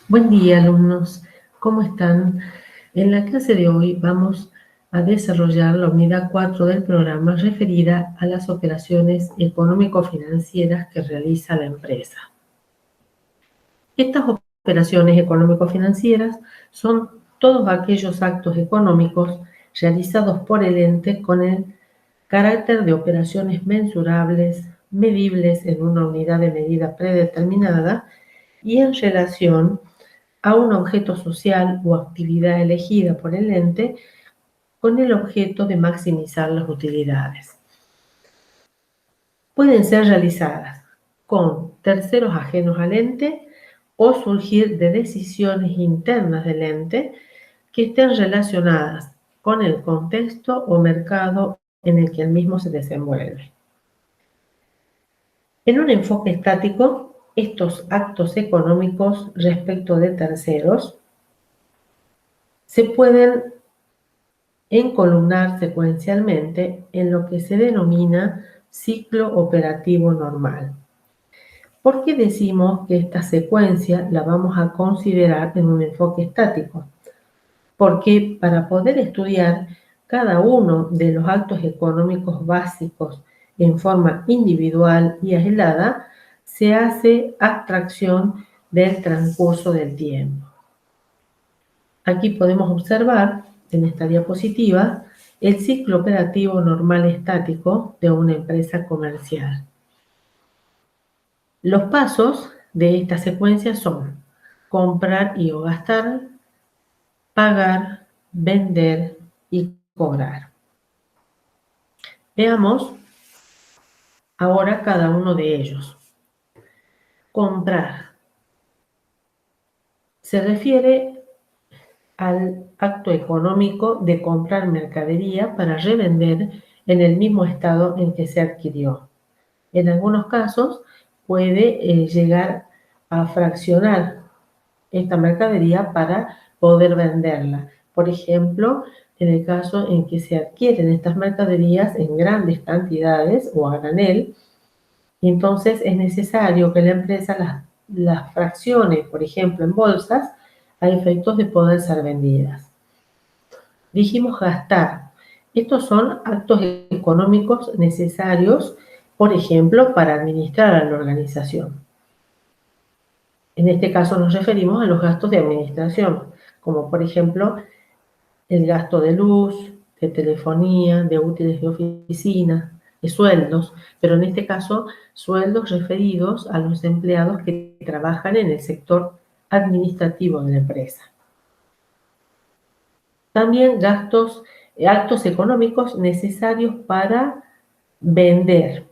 Buen día, alumnos. ¿Cómo están? En la clase de hoy vamos a desarrollar la unidad 4 del programa referida a las operaciones económico-financieras que realiza la empresa. Estas operaciones económico-financieras son todos aquellos actos económicos realizados por el ente con el carácter de operaciones mensurables, medibles en una unidad de medida predeterminada y en relación a un objeto social o actividad elegida por el ente con el objeto de maximizar las utilidades. Pueden ser realizadas con terceros ajenos al ente o surgir de decisiones internas del ente que estén relacionadas con el contexto o mercado en el que el mismo se desenvuelve. En un enfoque estático, estos actos económicos respecto de terceros se pueden encolumnar secuencialmente en lo que se denomina ciclo operativo normal. ¿Por qué decimos que esta secuencia la vamos a considerar en un enfoque estático? Porque para poder estudiar cada uno de los actos económicos básicos en forma individual y aislada, se hace abstracción del transcurso del tiempo. Aquí podemos observar en esta diapositiva el ciclo operativo normal estático de una empresa comercial. Los pasos de esta secuencia son comprar y o gastar, pagar, vender y cobrar. Veamos ahora cada uno de ellos. Comprar se refiere al acto económico de comprar mercadería para revender en el mismo estado en que se adquirió. En algunos casos puede llegar a fraccionar esta mercadería para poder venderla. Por ejemplo, en el caso en que se adquieren estas mercaderías en grandes cantidades o a granel, entonces es necesario que la empresa las fraccione, por ejemplo, en bolsas, a efectos de poder ser vendidas. Dijimos gastar. Estos son actos económicos necesarios, por ejemplo, para administrar a la organización. En este caso nos referimos a los gastos de administración, como por ejemplo el gasto de luz, de telefonía, de útiles de oficina, de sueldos, pero en este caso sueldos referidos a los empleados que trabajan en el sector administrativo de la empresa. También actos económicos necesarios para vender.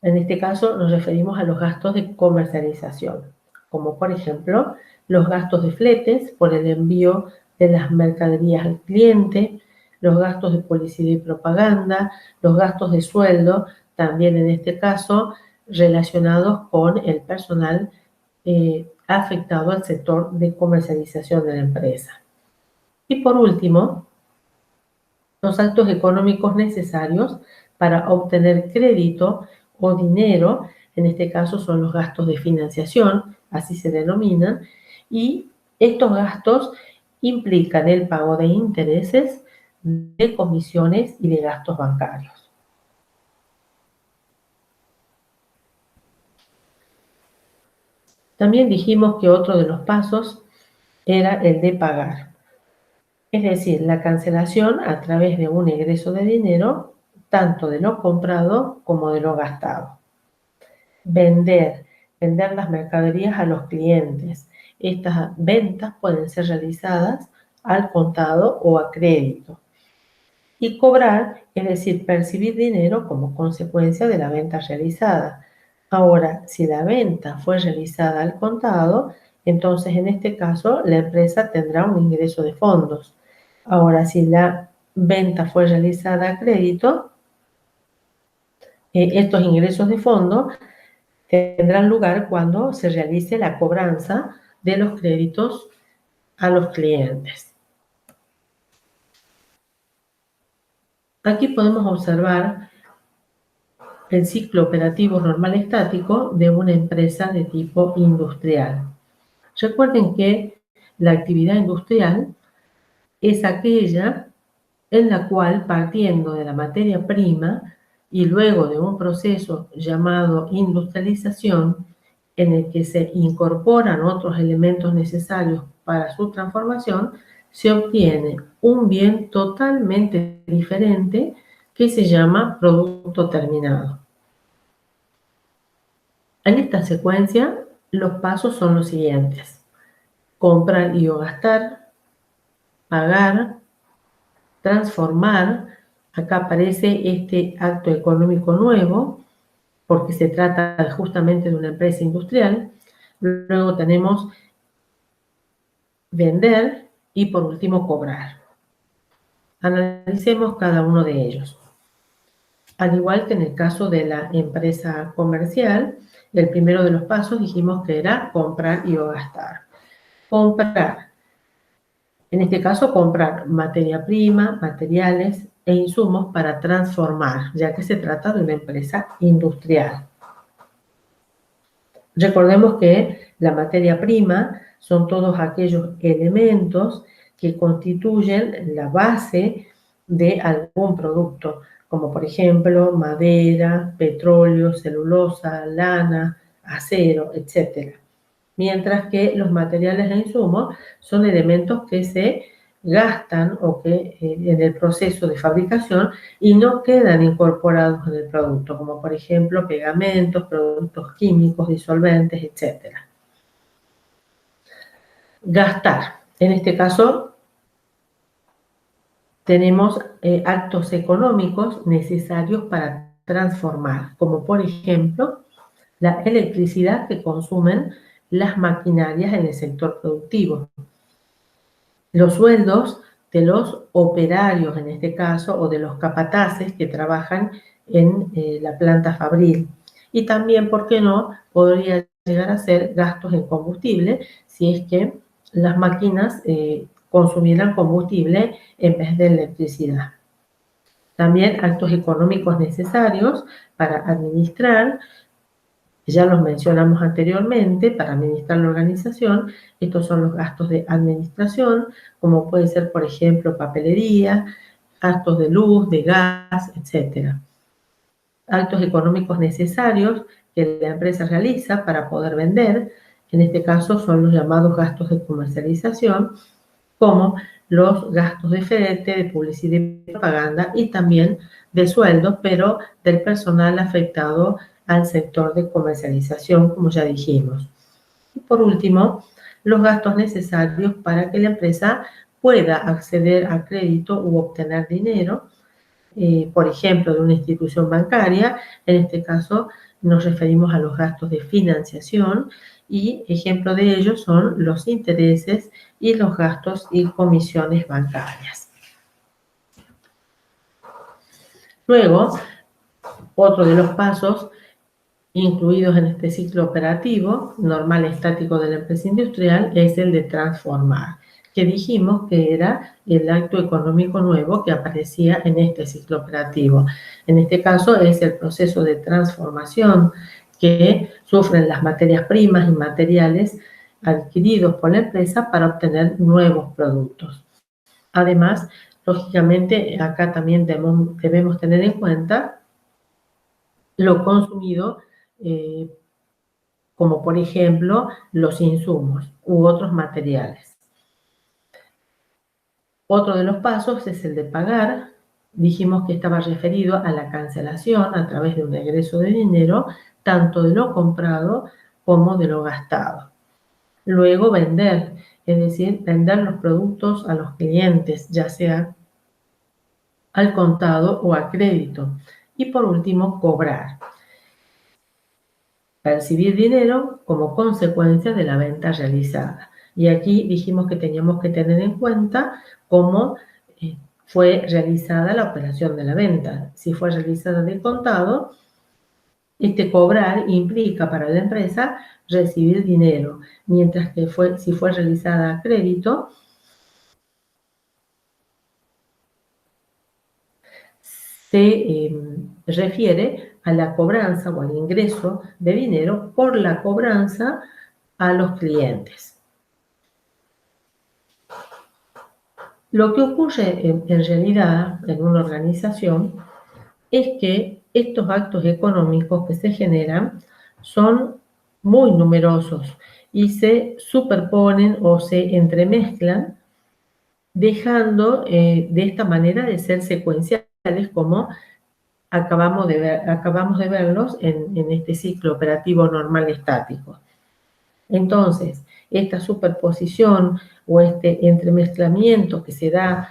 En este caso nos referimos a los gastos de comercialización, como por ejemplo los gastos de fletes por el envío de las mercaderías al cliente, los gastos de publicidad y propaganda, los gastos de sueldo, también en este caso relacionados con el personal afectado al sector de comercialización de la empresa. Y por último, los actos económicos necesarios para obtener crédito o dinero, en este caso son los gastos de financiación, así se denominan, y estos gastos implican el pago de intereses, de comisiones y de gastos bancarios. También dijimos que otro de los pasos era el de pagar, es decir, la cancelación a través de un egreso de dinero, tanto de lo comprado como de lo gastado. Vender las mercaderías a los clientes. Estas ventas pueden ser realizadas al contado o a crédito. Y cobrar, es decir, percibir dinero como consecuencia de la venta realizada. Ahora, si la venta fue realizada al contado, entonces en este caso la empresa tendrá un ingreso de fondos. Ahora, si la venta fue realizada a crédito, estos ingresos de fondo tendrán lugar cuando se realice la cobranza de los créditos a los clientes. Aquí podemos observar el ciclo operativo normal estático de una empresa de tipo industrial. Recuerden que la actividad industrial es aquella en la cual, partiendo de la materia prima y luego de un proceso llamado industrialización, en el que se incorporan otros elementos necesarios para su transformación, se obtiene un bien totalmente diferente que se llama producto terminado. En esta secuencia, los pasos son los siguientes: comprar y o gastar, pagar, transformar. Acá aparece este acto económico nuevo, porque se trata justamente de una empresa industrial. Luego tenemos vender y por último cobrar. Analicemos cada uno de ellos. Al igual que en el caso de la empresa comercial, el primero de los pasos dijimos que era comprar y o gastar. Comprar. En este caso, comprar materia prima, materiales e insumos para transformar, ya que se trata de una empresa industrial. Recordemos que la materia prima son todos aquellos elementos que constituyen la base de algún producto, como por ejemplo madera, petróleo, celulosa, lana, acero, etc. Mientras que los materiales e insumos son elementos que se gastan o que en el proceso de fabricación y no quedan incorporados en el producto, como por ejemplo pegamentos, productos químicos, disolventes, etc. Gastar. En este caso tenemos actos económicos necesarios para transformar, como por ejemplo la electricidad que consumen las maquinarias en el sector productivo, los sueldos de los operarios en este caso o de los capataces que trabajan en la planta fabril, y también, ¿por qué no?, podría llegar a ser gastos en combustible si es que las máquinas consumieran combustible en vez de electricidad. También actos económicos necesarios para administrar. Ya los mencionamos anteriormente, para administrar la organización. Estos son los gastos de administración, como puede ser, por ejemplo, papelería, gastos de luz, de gas, etc. Actos económicos necesarios que la empresa realiza para poder vender, en este caso son los llamados gastos de comercialización, como los gastos de flete, de publicidad y propaganda, y también de sueldos, pero del personal afectado al sector de comercialización, como ya dijimos. Y por último, los gastos necesarios para que la empresa pueda acceder a crédito u obtener dinero, por ejemplo, de una institución bancaria. En este caso nos referimos a los gastos de financiación, y ejemplo de ellos son los intereses y los gastos y comisiones bancarias. Luego, otro de los pasos incluidos en este ciclo operativo normal estático de la empresa industrial es el de transformar, que dijimos que era el acto económico nuevo que aparecía en este ciclo operativo. En este caso es el proceso de transformación que sufren las materias primas y materiales adquiridos por la empresa para obtener nuevos productos. Además, lógicamente, acá también debemos tener en cuenta lo consumido, como por ejemplo los insumos u otros materiales. Otro de los pasos es el de pagar. Dijimos que estaba referido a la cancelación a través de un egreso de dinero, tanto de lo comprado como de lo gastado. Luego vender, es decir, vender los productos a los clientes, ya sea al contado o a crédito. Y por último, cobrar. Percibir dinero como consecuencia de la venta realizada. Y aquí dijimos que teníamos que tener en cuenta cómo fue realizada la operación de la venta. Si fue realizada de contado, este cobrar implica para la empresa recibir dinero, mientras que si fue realizada a crédito, se refiere a la cobranza o al ingreso de dinero por la cobranza a los clientes. Lo que ocurre en realidad en una organización es que estos actos económicos que se generan son muy numerosos y se superponen o se entremezclan, dejando de esta manera de ser secuenciales como acabamos de verlos en este ciclo operativo normal estático. Entonces, esta superposición o este entremezclamiento que se da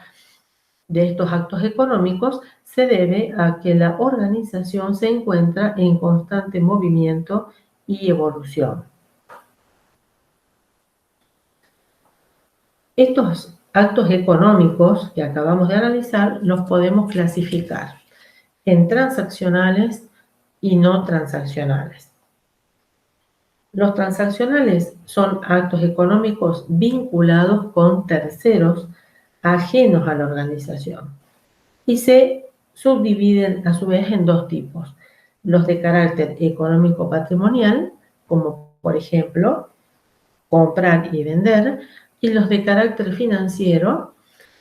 de estos actos económicos se debe a que la organización se encuentra en constante movimiento y evolución. Estos actos económicos que acabamos de analizar los podemos clasificar en transaccionales y no transaccionales. Los transaccionales son actos económicos vinculados con terceros ajenos a la organización y se subdividen a su vez en dos tipos: los de carácter económico patrimonial, como por ejemplo comprar y vender, y los de carácter financiero,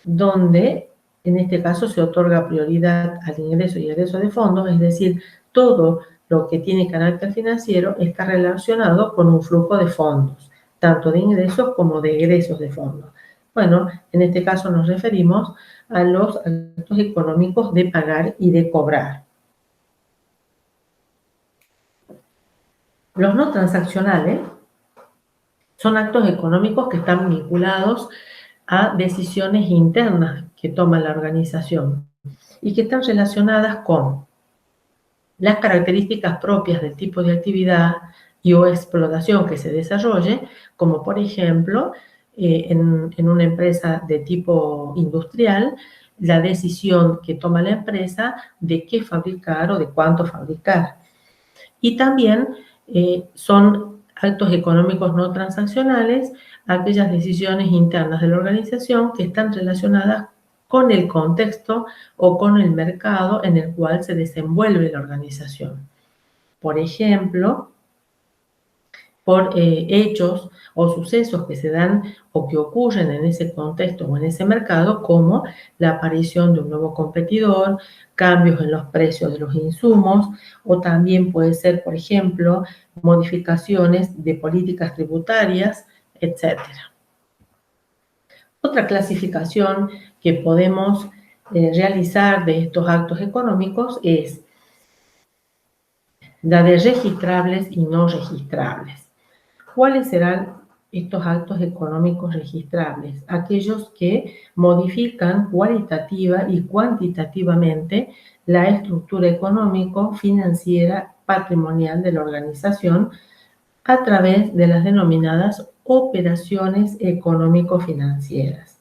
donde en este caso se otorga prioridad al ingreso y egreso de fondos, es decir, todo lo que tiene carácter financiero está relacionado con un flujo de fondos, tanto de ingresos como de egresos de fondos. Bueno, en este caso nos referimos a los actos económicos de pagar y de cobrar. Los no transaccionales son actos económicos que están vinculados a decisiones internas que toma la organización y que están relacionadas con las características propias del tipo de actividad y o explotación que se desarrolle, como por ejemplo, en una empresa de tipo industrial, la decisión que toma la empresa de qué fabricar o de cuánto fabricar. Y también son actos económicos no transaccionales aquellas decisiones internas de la organización que están relacionadas con el contexto o con el mercado en el cual se desenvuelve la organización. Por ejemplo, por hechos o sucesos que se dan o que ocurren en ese contexto o en ese mercado, como la aparición de un nuevo competidor, cambios en los precios de los insumos, o también puede ser, por ejemplo, modificaciones de políticas tributarias, etc. Otra clasificación que podemos realizar de estos actos económicos es la de registrables y no registrables. ¿Cuáles serán estos actos económicos registrables? Aquellos que modifican cualitativa y cuantitativamente la estructura económico, financiera, patrimonial de la organización a través de las denominadas operaciones económico-financieras,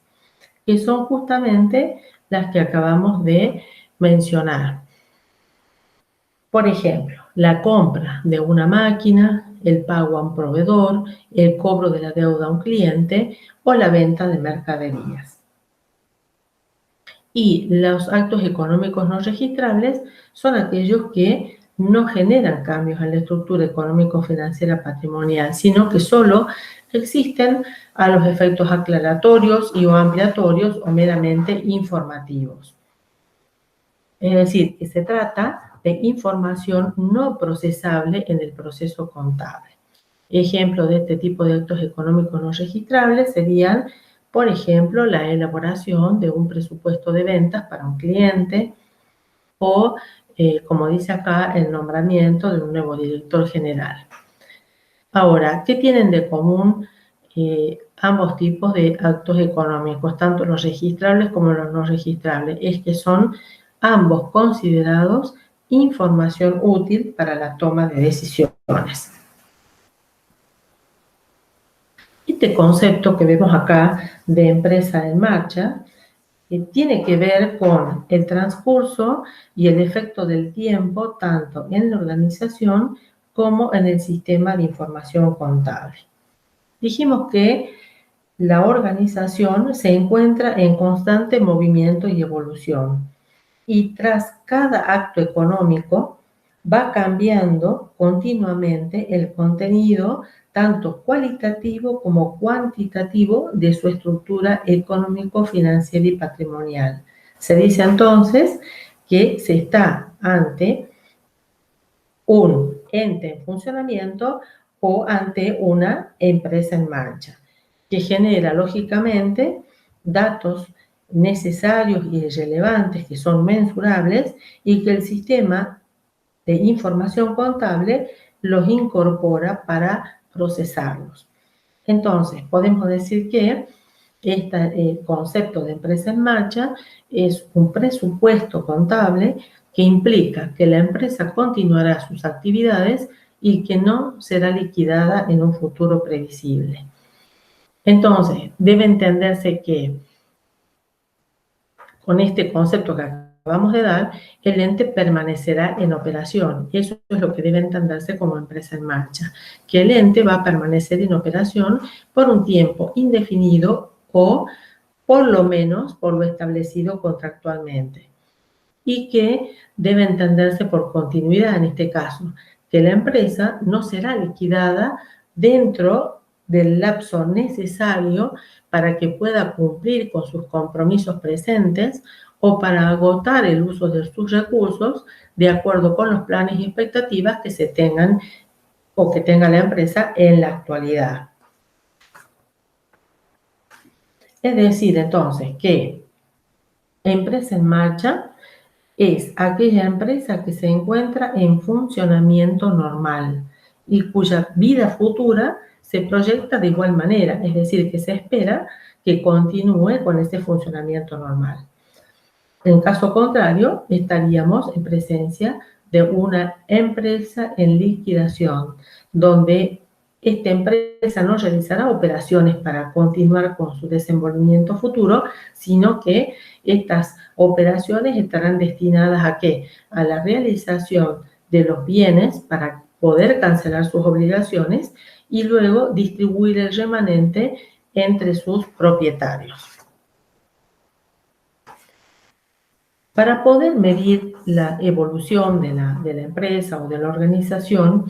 que son justamente las que acabamos de mencionar. Por ejemplo, la compra de una máquina, el pago a un proveedor, el cobro de la deuda a un cliente o la venta de mercaderías. Y los actos económicos no registrables son aquellos que no generan cambios en la estructura económico-financiera patrimonial, sino que solo existen a los efectos aclaratorios y o ampliatorios o meramente informativos. Es decir, que se trata de información no procesable en el proceso contable. Ejemplo de este tipo de actos económicos no registrables serían, por ejemplo, la elaboración de un presupuesto de ventas para un cliente o, como dice acá, el nombramiento de un nuevo director general. Ahora, ¿qué tienen de común ambos tipos de actos económicos, tanto los registrables como los no registrables? Es que son ambos considerados información útil para la toma de decisiones. Este concepto que vemos acá de empresa en marcha tiene que ver con el transcurso y el efecto del tiempo tanto en la organización como en el sistema de información contable. Dijimos que la organización se encuentra en constante movimiento y evolución, y tras cada acto económico va cambiando continuamente el contenido, tanto cualitativo como cuantitativo, de su estructura económico, financiera y patrimonial. Se dice entonces que se está ante un ente en funcionamiento o ante una empresa en marcha, que genera lógicamente datos necesarios y relevantes que son mensurables y que el sistema de información contable los incorpora para procesarlos. Entonces, podemos decir que este concepto de empresa en marcha es un presupuesto contable que implica que la empresa continuará sus actividades y que no será liquidada en un futuro previsible. Entonces, debe entenderse que con este concepto que acabamos de dar, el ente permanecerá en operación. Y eso es lo que debe entenderse como empresa en marcha, que el ente va a permanecer en operación por un tiempo indefinido o por lo menos por lo establecido contractualmente, y que debe entenderse por continuidad en este caso, que la empresa no será liquidada dentro del lapso necesario para que pueda cumplir con sus compromisos presentes o para agotar el uso de sus recursos de acuerdo con los planes y expectativas que se tengan o que tenga la empresa en la actualidad. Es decir, entonces, que empresa en marcha es aquella empresa que se encuentra en funcionamiento normal y cuya vida futura se proyecta de igual manera, es decir, que se espera que continúe con ese funcionamiento normal. En caso contrario, estaríamos en presencia de una empresa en liquidación, donde esta empresa no realizará operaciones para continuar con su desenvolvimiento futuro, sino que estas operaciones estarán destinadas ¿a qué? A la realización de los bienes para poder cancelar sus obligaciones y luego distribuir el remanente entre sus propietarios. Para poder medir la evolución de la empresa o de la organización,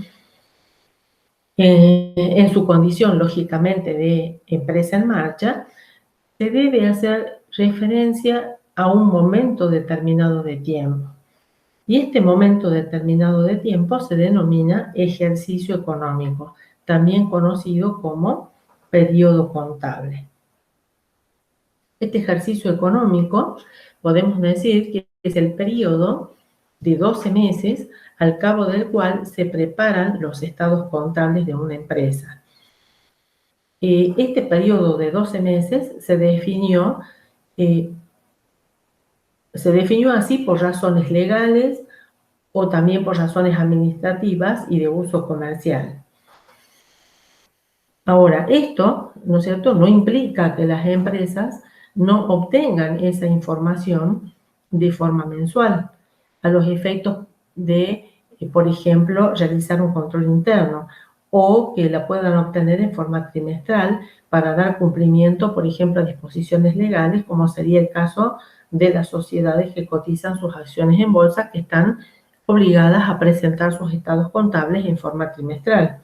en su condición, lógicamente, de empresa en marcha, se debe hacer referencia a un momento determinado de tiempo. Y este momento determinado de tiempo se denomina ejercicio económico, también conocido como periodo contable. Este ejercicio económico podemos decir que es el periodo de 12 meses al cabo del cual se preparan los estados contables de una empresa. Este periodo de 12 meses se definió así por razones legales o también por razones administrativas y de uso comercial. Ahora, esto, ¿no es cierto?, no implica que las empresas no obtengan esa información de forma mensual, a los efectos de, por ejemplo, realizar un control interno, o que la puedan obtener en forma trimestral para dar cumplimiento, por ejemplo, a disposiciones legales, como sería el caso de las sociedades que cotizan sus acciones en bolsa, que están obligadas a presentar sus estados contables en forma trimestral.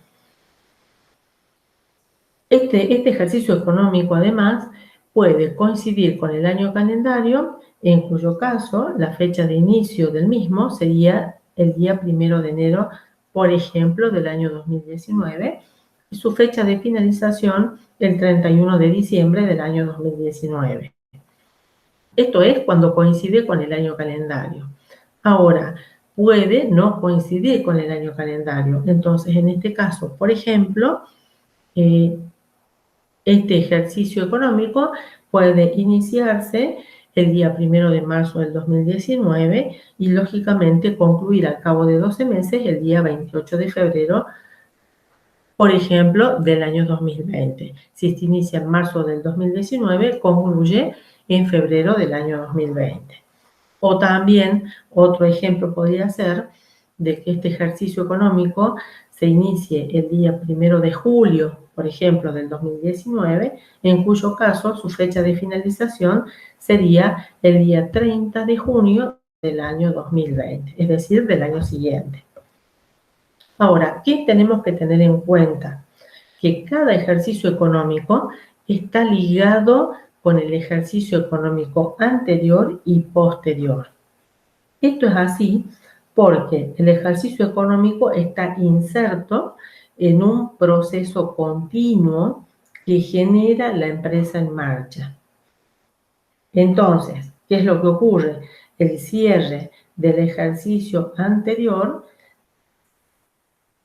Este ejercicio económico, además, puede coincidir con el año calendario, en cuyo caso la fecha de inicio del mismo sería el día 1 de enero, por ejemplo, del año 2019, y su fecha de finalización el 31 de diciembre del año 2019. Esto es cuando coincide con el año calendario. Ahora, puede no coincidir con el año calendario. Entonces, en este caso, por ejemplo, este ejercicio económico puede iniciarse el día 1 de marzo del 2019 y, lógicamente, concluir al cabo de 12 meses el día 28 de febrero, por ejemplo, del año 2020. Si se inicia en marzo del 2019, concluye en febrero del año 2020. O también, otro ejemplo podría ser de que este ejercicio económico se inicie el día 1 de julio, por ejemplo, del 2019, en cuyo caso su fecha de finalización sería el día 30 de junio del año 2020, es decir, del año siguiente. Ahora, ¿qué tenemos que tener en cuenta? Que cada ejercicio económico está ligado con el ejercicio económico anterior y posterior. Esto es así porque el ejercicio económico está inserto en un proceso continuo que genera la empresa en marcha. Entonces, ¿qué es lo que ocurre? El cierre del ejercicio anterior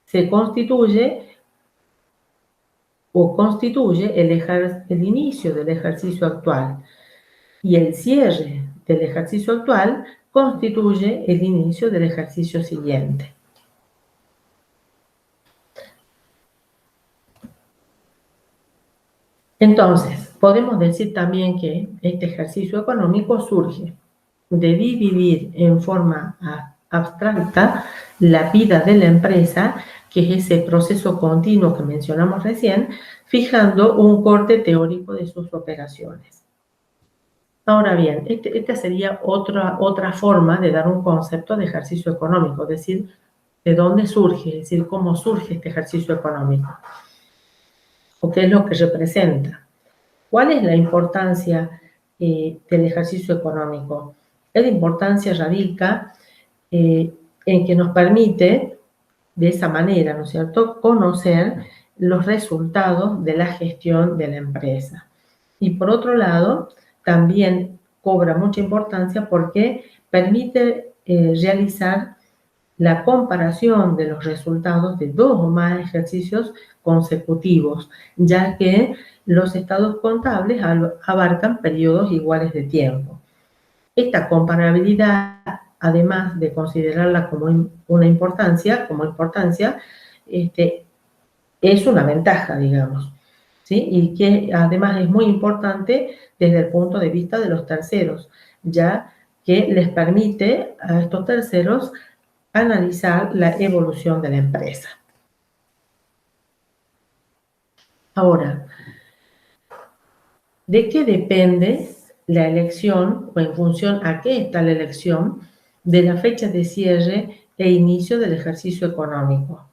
se constituye el inicio del ejercicio actual, y el cierre del ejercicio actual constituye el inicio del ejercicio siguiente. Entonces, podemos decir también que este ejercicio económico surge de dividir en forma abstracta la vida de la empresa, que es ese proceso continuo que mencionamos recién, fijando un corte teórico de sus operaciones. Ahora bien, esta sería otra forma de dar un concepto de ejercicio económico, es decir, de dónde surge, es decir, cómo surge este ejercicio económico, o qué es lo que representa. ¿Cuál es la importancia del ejercicio económico? La importancia radica en que nos permite, de esa manera, ¿no es cierto?, conocer los resultados de la gestión de la empresa. Y por otro lado, también cobra mucha importancia porque permite realizar la comparación de los resultados de 2 o más ejercicios consecutivos, ya que los estados contables abarcan periodos iguales de tiempo. Esta comparabilidad, además de considerarla como una importancia, es una ventaja, digamos, ¿sí? Y que además es muy importante desde el punto de vista de los terceros, ya que les permite a estos terceros analizar la evolución de la empresa. Ahora, ¿de qué depende la elección o en función a qué está la elección de la fecha de cierre e inicio del ejercicio económico?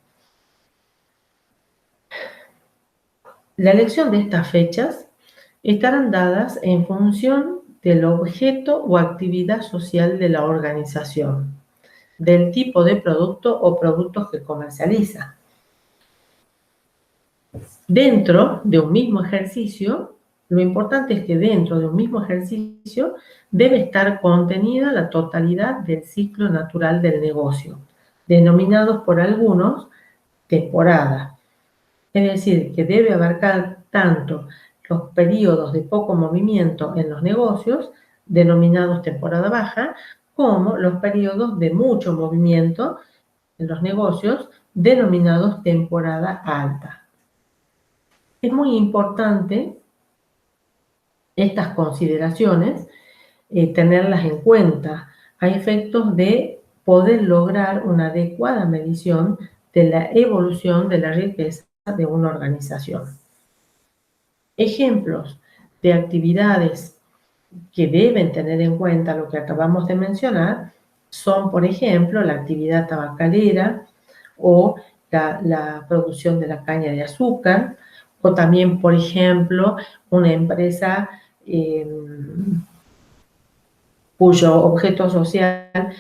La elección de estas fechas estarán dadas en función del objeto o actividad social de la organización, del tipo de producto o productos que comercializa. Dentro de un mismo ejercicio, lo importante es que dentro de un mismo ejercicio debe estar contenida la totalidad del ciclo natural del negocio, denominados por algunos temporada. Es decir, que debe abarcar tanto los periodos de poco movimiento en los negocios, denominados temporada baja, como los periodos de mucho movimiento en los negocios, denominados temporada alta. Es muy importante estas consideraciones, tenerlas en cuenta a efectos de poder lograr una adecuada medición de la evolución de la riqueza de una organización. Ejemplos de actividades que deben tener en cuenta lo que acabamos de mencionar son, por ejemplo, la actividad tabacalera o la producción de la caña de azúcar, o también, por ejemplo, una empresa cuyo objeto social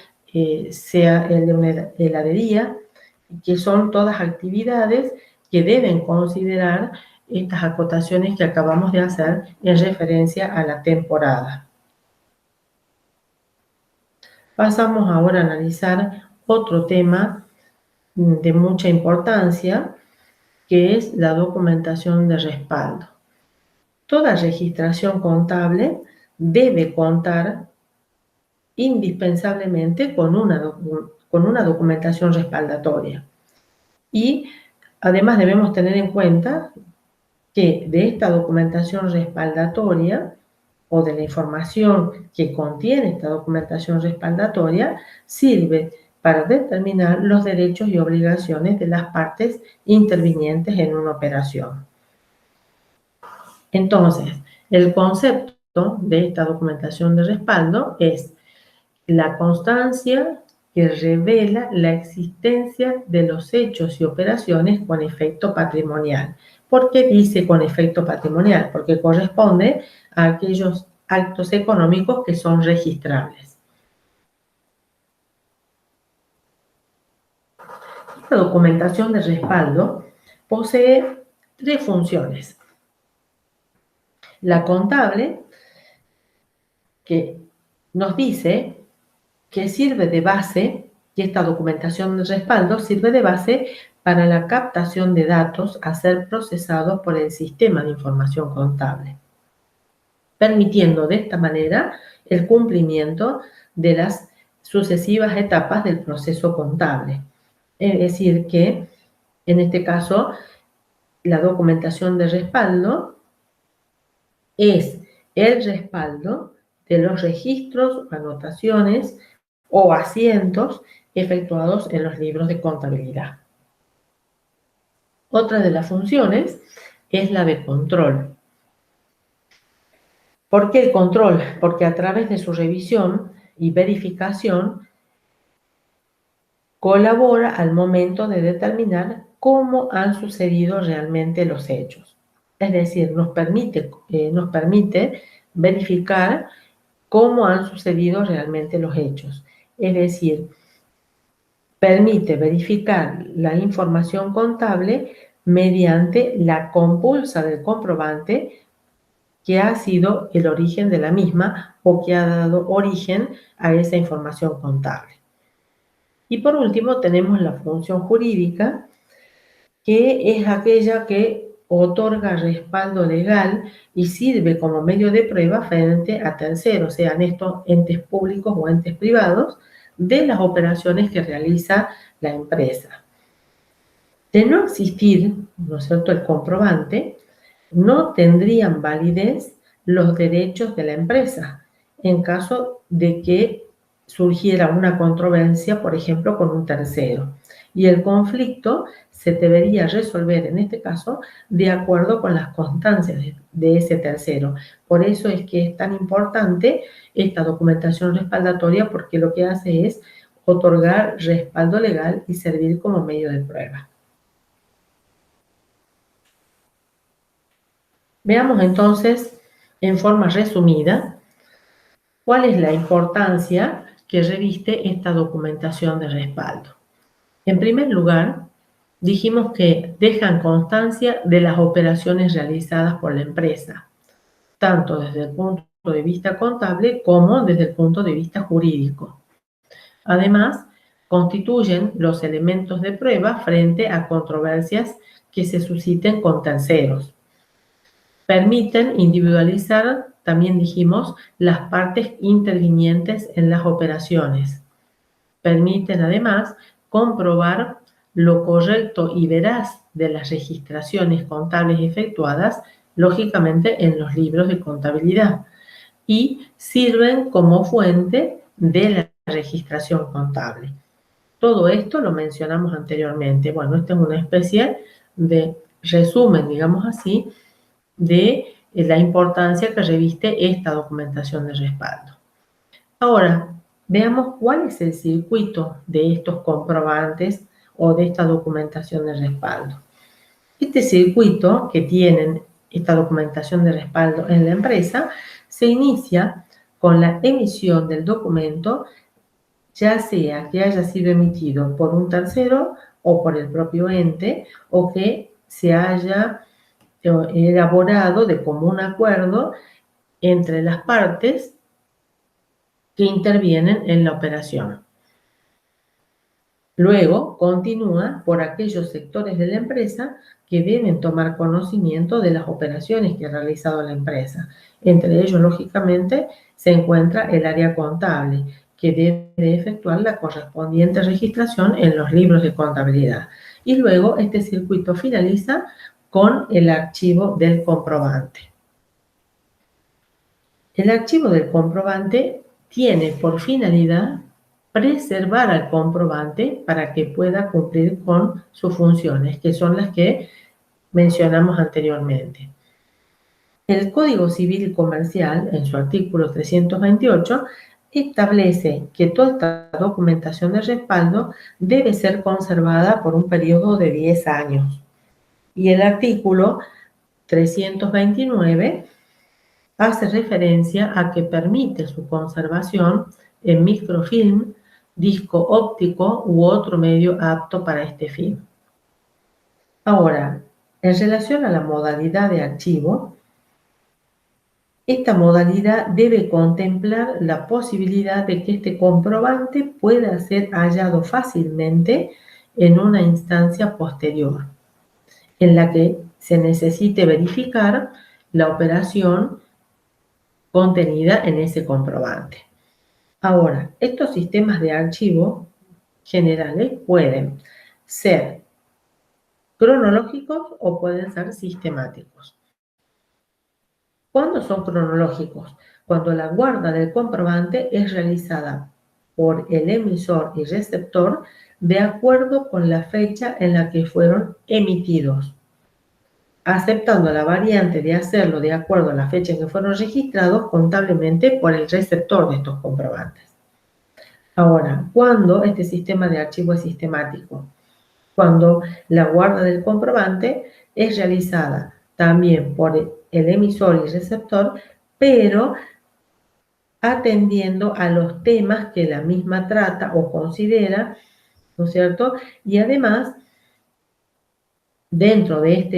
sea el de una heladería, que son todas actividades que deben considerar estas acotaciones que acabamos de hacer en referencia a la temporada. Pasamos ahora a analizar otro tema de mucha importancia, que es la documentación de respaldo. Toda registración contable debe contar indispensablemente con una documentación respaldatoria. Y además debemos tener en cuenta que de esta documentación respaldatoria o de la información que contiene esta documentación respaldatoria sirve para determinar los derechos y obligaciones de las partes intervinientes en una operación. Entonces, el concepto de esta documentación de respaldo es la constancia que revela la existencia de los hechos y operaciones con efecto patrimonial. ¿Por qué dice con efecto patrimonial? Porque corresponde a aquellos actos económicos que son registrables. Esta documentación de respaldo posee tres funciones. La contable, que nos dice que sirve de base, y esta documentación de respaldo sirve de base para la captación de datos a ser procesados por el sistema de información contable, permitiendo de esta manera el cumplimiento de las sucesivas etapas del proceso contable. Es decir, que en este caso la documentación de respaldo es el respaldo de los registros, anotaciones o asientos efectuados en los libros de contabilidad. Otra de las funciones es la de control. ¿Por qué el control? Porque a través de su revisión y verificación colabora al momento de determinar cómo han sucedido realmente los hechos. Es decir, nos permite verificar cómo han sucedido realmente los hechos. Es decir, permite verificar la información contable mediante la compulsa del comprobante que ha sido el origen de la misma o que ha dado origen a esa información contable. Y por último tenemos la función jurídica, que es aquella que otorga respaldo legal y sirve como medio de prueba frente a terceros, sean estos entes públicos o entes privados, de las operaciones que realiza la empresa. De no existir, ¿no es cierto?, el comprobante, no tendrían validez los derechos de la empresa en caso de que surgiera una controversia, por ejemplo, con un tercero. Y el conflicto se debería resolver, en este caso, de acuerdo con las constancias de ese tercero. Por eso es que es tan importante esta documentación respaldatoria, porque lo que hace es otorgar respaldo legal y servir como medio de prueba. Veamos entonces, en forma resumida, cuál es la importancia que reviste esta documentación de respaldo. En primer lugar, dijimos que dejan constancia de las operaciones realizadas por la empresa, tanto desde el punto de vista contable como desde el punto de vista jurídico. Además, constituyen los elementos de prueba frente a controversias que se susciten con terceros. Permiten individualizar, también dijimos, las partes intervinientes en las operaciones. Permiten además comprobar lo correcto y veraz de las registraciones contables efectuadas, lógicamente en los libros de contabilidad, y sirven como fuente de la registración contable. Todo esto lo mencionamos anteriormente. Bueno, esta es una especie de resumen, digamos así, de la importancia que reviste esta documentación de respaldo. Ahora, veamos cuál es el circuito de estos comprobantes o de esta documentación de respaldo. Este circuito que tienen esta documentación de respaldo en la empresa se inicia con la emisión del documento, ya sea que haya sido emitido por un tercero o por el propio ente, o que se haya elaborado de común acuerdo entre las partes que intervienen en la operación. Luego continúa por aquellos sectores de la empresa que deben tomar conocimiento de las operaciones que ha realizado la empresa. Entre ellos, lógicamente, se encuentra el área contable, que debe efectuar la correspondiente registración en los libros de contabilidad. Y luego este circuito finaliza con el archivo del comprobante. El archivo del comprobante tiene por finalidad preservar al comprobante para que pueda cumplir con sus funciones, que son las que mencionamos anteriormente. El Código Civil y Comercial, en su artículo 328, establece que toda esta documentación de respaldo debe ser conservada por un periodo de 10 años. Y el artículo 329 hace referencia a que permite su conservación en microfilm, disco óptico u otro medio apto para este fin. Ahora, en relación a la modalidad de archivo, esta modalidad debe contemplar la posibilidad de que este comprobante pueda ser hallado fácilmente en una instancia posterior, en la que se necesite verificar la operación contenida en ese comprobante. Ahora, estos sistemas de archivo generales pueden ser cronológicos o pueden ser sistemáticos. ¿Cuándo son cronológicos? Cuando la guarda del comprobante es realizada por el emisor y receptor de acuerdo con la fecha en la que fueron emitidos, aceptando la variante de hacerlo de acuerdo a la fecha en que fueron registrados contablemente por el receptor de estos comprobantes. Ahora, ¿cuándo este sistema de archivo es sistemático? Cuando la guarda del comprobante es realizada también por el emisor y receptor, pero atendiendo a los temas que la misma trata o considera, ¿no es cierto? Y además, dentro de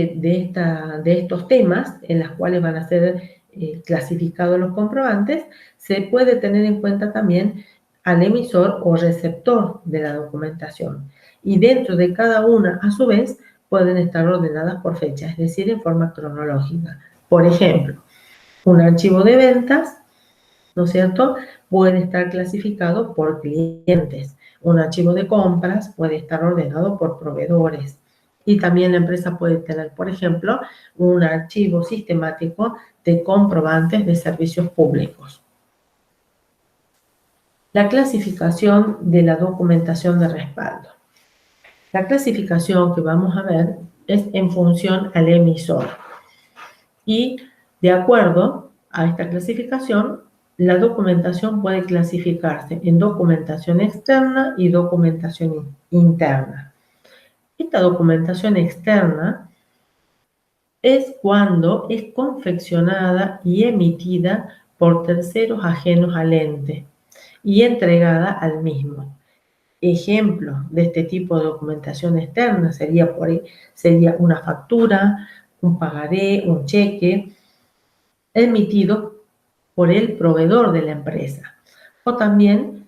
estos temas en los cuales van a ser clasificados los comprobantes, se puede tener en cuenta también al emisor o receptor de la documentación. Y dentro de cada una, a su vez, pueden estar ordenadas por fecha, es decir, en forma cronológica. Por ejemplo, un archivo de ventas, ¿no es cierto?, puede estar clasificado por clientes. Un archivo de compras puede estar ordenado por proveedores. Y también la empresa puede tener, por ejemplo, un archivo sistemático de comprobantes de servicios públicos. La clasificación de la documentación de respaldo. La clasificación que vamos a ver es en función al emisor. Y de acuerdo a esta clasificación, la documentación puede clasificarse en documentación externa y documentación interna. Esta documentación externa es cuando es confeccionada y emitida por terceros ajenos al ente y entregada al mismo. Ejemplo de este tipo de documentación externa sería una factura, un pagaré, un cheque, emitido por el proveedor de la empresa. O también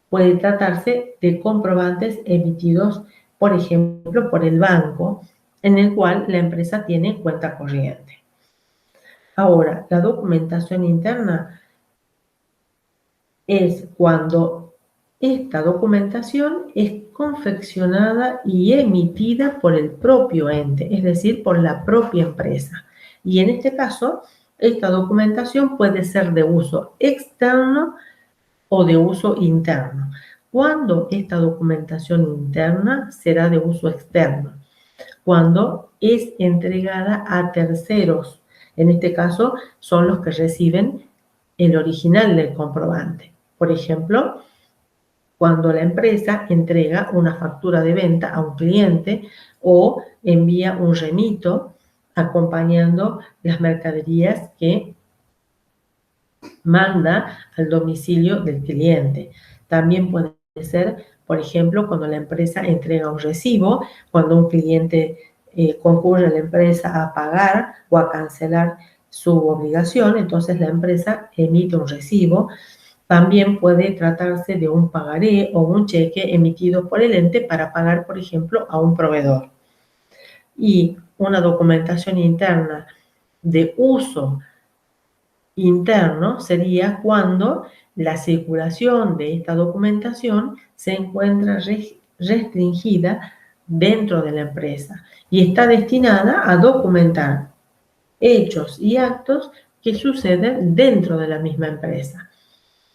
puede tratarse de comprobantes emitidos, por ejemplo, por el banco, en el cual la empresa tiene cuenta corriente. Ahora, la documentación interna es cuando esta documentación es confeccionada y emitida por el propio ente, es decir, por la propia empresa. Y en este caso, esta documentación puede ser de uso externo o de uso interno. ¿Cuándo esta documentación interna será de uso externo? Cuando es entregada a terceros. En este caso, son los que reciben el original del comprobante. Por ejemplo, cuando la empresa entrega una factura de venta a un cliente o envía un remito acompañando las mercaderías que manda al domicilio del cliente. También puede ser, por ejemplo, cuando la empresa entrega un recibo, cuando un cliente concurre a la empresa a pagar o a cancelar su obligación, entonces la empresa emite un recibo. También puede tratarse de un pagaré o un cheque emitido por el ente para pagar, por ejemplo, a un proveedor. Y una documentación interna de uso interno sería cuando la circulación de esta documentación se encuentra restringida dentro de la empresa y está destinada a documentar hechos y actos que suceden dentro de la misma empresa.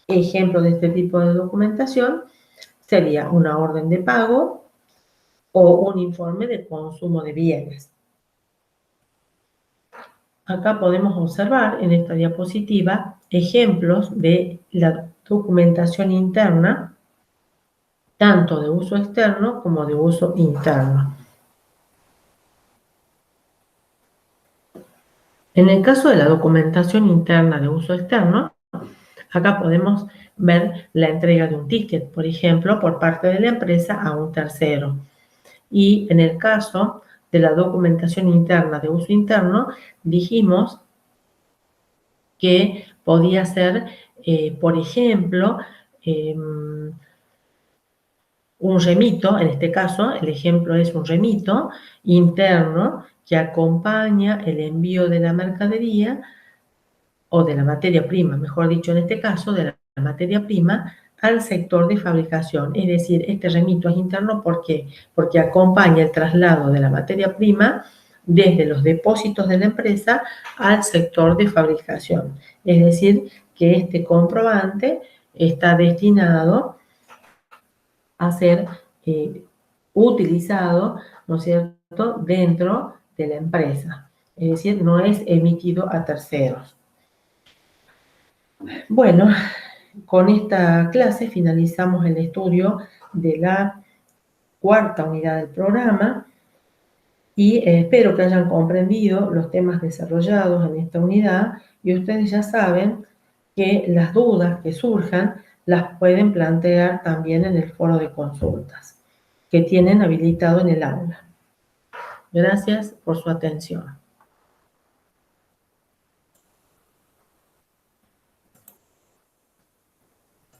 Ejemplo de este tipo de documentación sería una orden de pago o un informe de consumo de bienes. Acá podemos observar en esta diapositiva ejemplos de la documentación interna, tanto de uso externo como de uso interno. En el caso de la documentación interna de uso externo, acá podemos ver la entrega de un ticket, por ejemplo, por parte de la empresa a un tercero. Y en el caso de la documentación interna de uso interno, dijimos que podía ser, por ejemplo, un remito, en este caso, el ejemplo es un remito interno que acompaña el envío de la mercadería o de la materia prima, mejor dicho, en este caso, de la materia prima al sector de fabricación. Es decir, este remito es interno, ¿por qué? Porque acompaña el traslado de la materia prima desde los depósitos de la empresa al sector de fabricación. Es decir, que este comprobante está destinado a ser utilizado, ¿no es cierto?, dentro de la empresa. Es decir, no es emitido a terceros. Bueno, con esta clase finalizamos el estudio de la cuarta unidad del programa y espero que hayan comprendido los temas desarrollados en esta unidad y ustedes ya saben que las dudas que surjan las pueden plantear también en el foro de consultas que tienen habilitado en el aula. Gracias por su atención.